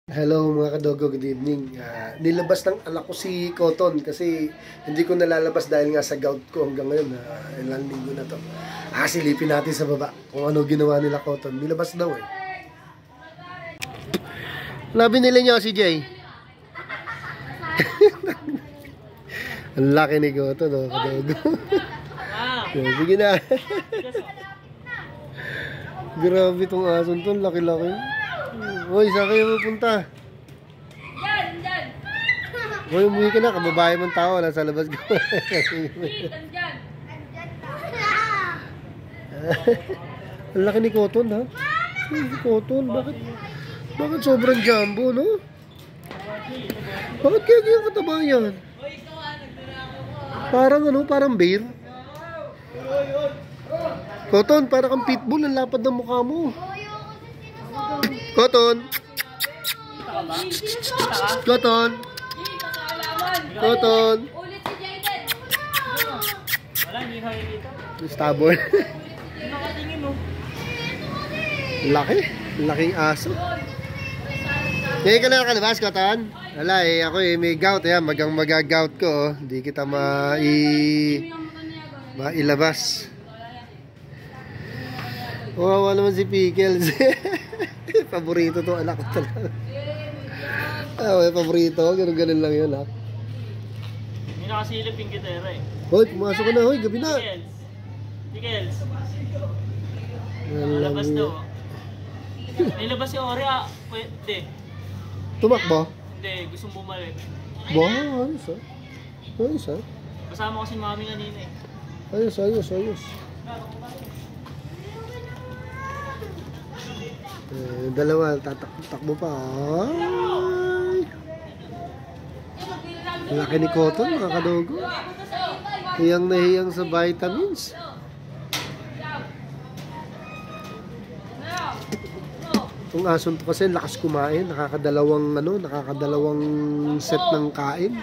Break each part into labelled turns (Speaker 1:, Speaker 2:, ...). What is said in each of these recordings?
Speaker 1: Hello mga kadogo, good evening. Nilabas ng anak ko si Cotton kasi hindi ko nalalabas dahil nga sa gout ko hanggang ngayon. Ilang linggo na to. Silipin natin sa baba kung ano ginawa nila Cotton. Nilabas daw eh. Labi nila niyo si Jay. Ang laki ni Cotton, oh, kadogo. Sige na. Grabe tong ason to, laki-laki. Hoy, saan kayo pupunta?
Speaker 2: Diyan!
Speaker 1: Hoy, umuwi ka na, kababae mong tao, nasa labas ko.
Speaker 2: Diyan!
Speaker 1: Ang laki ni Cotton, ha? Si Cotton, bakit sobrang jumbo, no? Bakit kaya yung kataba yan? Parang bear. Cotton, parang kang pitbull, ang lapad ng mukha mo. Cotton! Cotton! Cotton!
Speaker 2: Ulit si Jaden!
Speaker 3: Wala, hindi kaya dito.
Speaker 1: Stubborn.
Speaker 3: Nakatingin mo.
Speaker 1: Laking aso. Ngayon ka na nakalabas, Cotton? Wala eh, ako eh, may gout eh, magagout ko oh. Hindi kita mailabas. Wawa naman si Pickles. Paborito to, anak ko talaga. May paborito, ganun lang yun, ha.
Speaker 3: Hindi nakasilip yung gitara eh.
Speaker 1: Hoy, pumasok ka na, hoy, gabi na.
Speaker 3: Pickles. Nalabas daw. Nilabas si Ori ah. Pwede.
Speaker 1: Tumakbo?
Speaker 3: Hindi, gustong bumalik.
Speaker 1: Ayos ha. Ayos ha.
Speaker 3: Kasama ko si mami kanina eh.
Speaker 1: Ayos. Dalawa, tatakbo pa. Ay. Laki ni Cotton, mga kadogo. Hiyang nahiyang sa vitamins. Itong ason to kasi lakas kumain. Nakakadalawang set ng kain.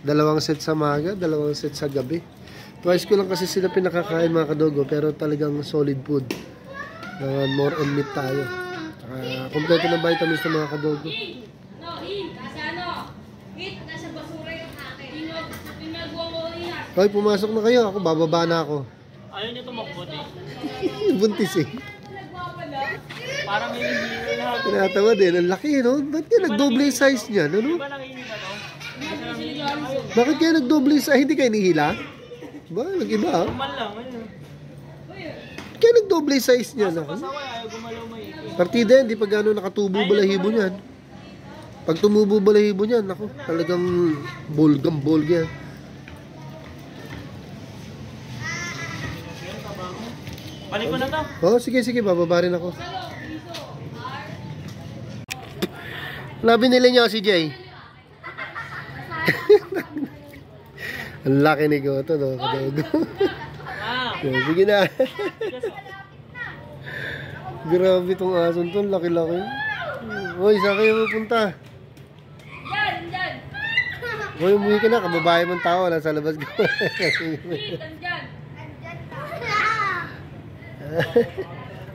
Speaker 1: Dalawang set sa maga, dalawang set sa gabi. Twice ko lang kasi sila pinakakain, mga kadogo, pero talagang solid food. More on meat tayo. Kompleto ng vitamins ng mga kadogo. Hoy, pumasok na kayo. Ako, bababa na ako.
Speaker 3: Ayaw niya tumakbo eh.
Speaker 1: Buntis eh.
Speaker 3: Parang hinihila lahat.
Speaker 1: Tinatawa din. Ang laki, no? Ba't kaya nagdoble yung size niya? Ano?
Speaker 3: Di ba nanginila no?
Speaker 1: Bakit kaya nagdoble yung size? Hindi kayo nihila? Ba? Nag-iba ah.
Speaker 3: Normal lang. Ano?
Speaker 1: Kaya nagdoble yung size niya. No?
Speaker 3: Pasaway, ayaw gumalaw mo eh.
Speaker 1: Partida, hindi pa gano'n nakatubo balahibo niyan. Pag tumubo balahibo niyan, ako, talagang bulgam-bulga.
Speaker 3: Balik ko na to.
Speaker 1: Oh, sige, bababa rin ako. Labi nila niyo si Jay. Ang laki ni Cotton, no? Kadogo. Sige na. Grabe tong ason to, laki-laki. Hoy, saan kayo pupunta?
Speaker 2: Diyan!
Speaker 1: Hoy, umuwi ka na, kababae mong tao, nasa labas ko.
Speaker 2: Diyan!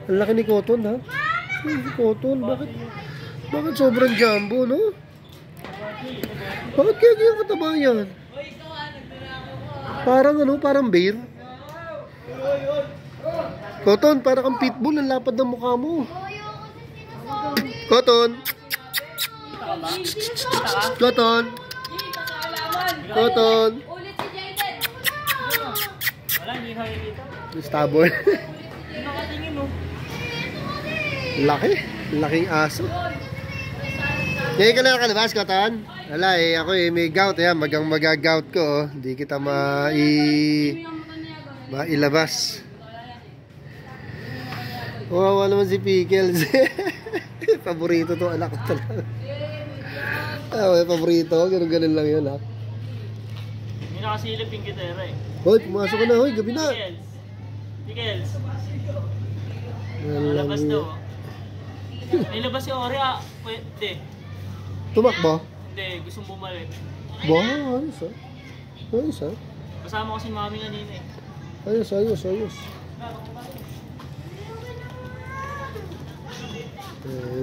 Speaker 1: Ang laki ni Cotton, ha? Si Cotton, bakit sobrang jumbo, no? Bakit kaya yung kataba yan? Parang bear. Cotton, parang kang pitbull, ang lapad ng mukha mo. Cotton! Cotton! Cotton!
Speaker 2: Ulit si Jaden!
Speaker 3: Wala, hindi kaya dito.
Speaker 1: Stubborn.
Speaker 3: Nakatingin mo.
Speaker 1: Laking aso. Ngayon ka na nakalabas, Cotton? Wala eh, ako eh, may gout eh, magagout ko oh. Hindi kita mailabas. Wawa naman si Pickles. Paborito to, anak ko talaga. May paborito, ganun lang yun, ha.
Speaker 3: Hindi nakasilip yung gitara eh.
Speaker 1: Hoy, pumasok ka na, hoy, gabi na.
Speaker 3: Pickles. Nalabas daw. Nilabas si Ori ah. Pwede.
Speaker 1: Tumakbo?
Speaker 3: Hindi, gustong bumalik.
Speaker 1: Ayos ha. Ayos ha.
Speaker 3: Kasama ko si mami kanina eh.
Speaker 1: Ayos.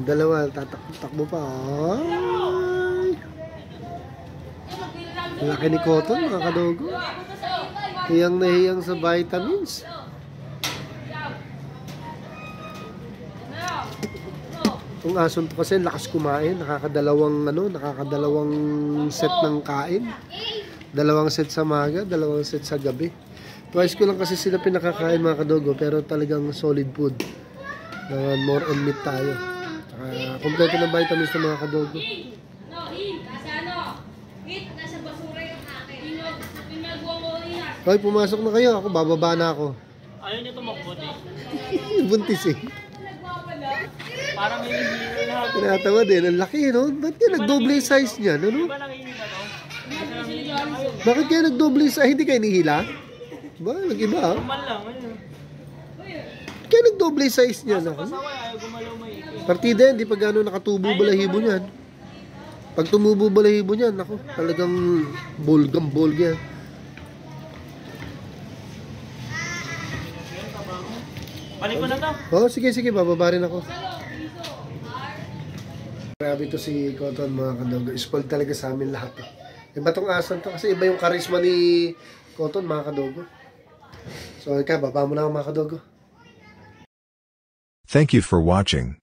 Speaker 1: Dalawa, tatakbo pa. Ay! Laki ni Cotton, mga kadogo. Hiyang na hiyang sa vitamins. Itong ason to kasi lakas kumain. Nakakadalawang set ng kain. Dalawang set sa maga, dalawang set sa gabi. Twice ko lang kasi sila pinakakain, mga kadogo, pero talagang solid food. More on meat tayo. Kompleto ng vitamins ng mga kadogo. Hoy, pumasok na kayo. Ako, bababa na ako.
Speaker 3: Ayaw niya tumakbo eh.
Speaker 1: Buntis eh.
Speaker 3: Parang may hihiro na ako.
Speaker 1: Tinatawa din. Ang laki, no? Ba't kaya nagdoble yung size niya, no?
Speaker 3: Di ba nanginginig ako?
Speaker 1: Bakit kaya nagdoble yung size? Hindi kayo nihila? Ba, nag-iba ah.
Speaker 3: Normal lang, ayun.
Speaker 1: Kaya nagdoble yung size niya. No?
Speaker 3: Pasaway, ayaw gumalaw maigi.
Speaker 1: Partida, hindi pa gano'n nakatubo balahibo niyan. Pag tumubo balahibo niyan, ako, talagang bolgam-bolga.
Speaker 3: Balik ko na to.
Speaker 1: Oh, sige, bababa rin ako. Grabe to si Cotton, mga kadogo. Spoiled talaga sa amin lahat. Iba tong asan to kasi iba yung karisma ni Cotton, mga kadogo. So, ikaw, baba mo na ako, mga kadogo.
Speaker 4: Thank you for watching.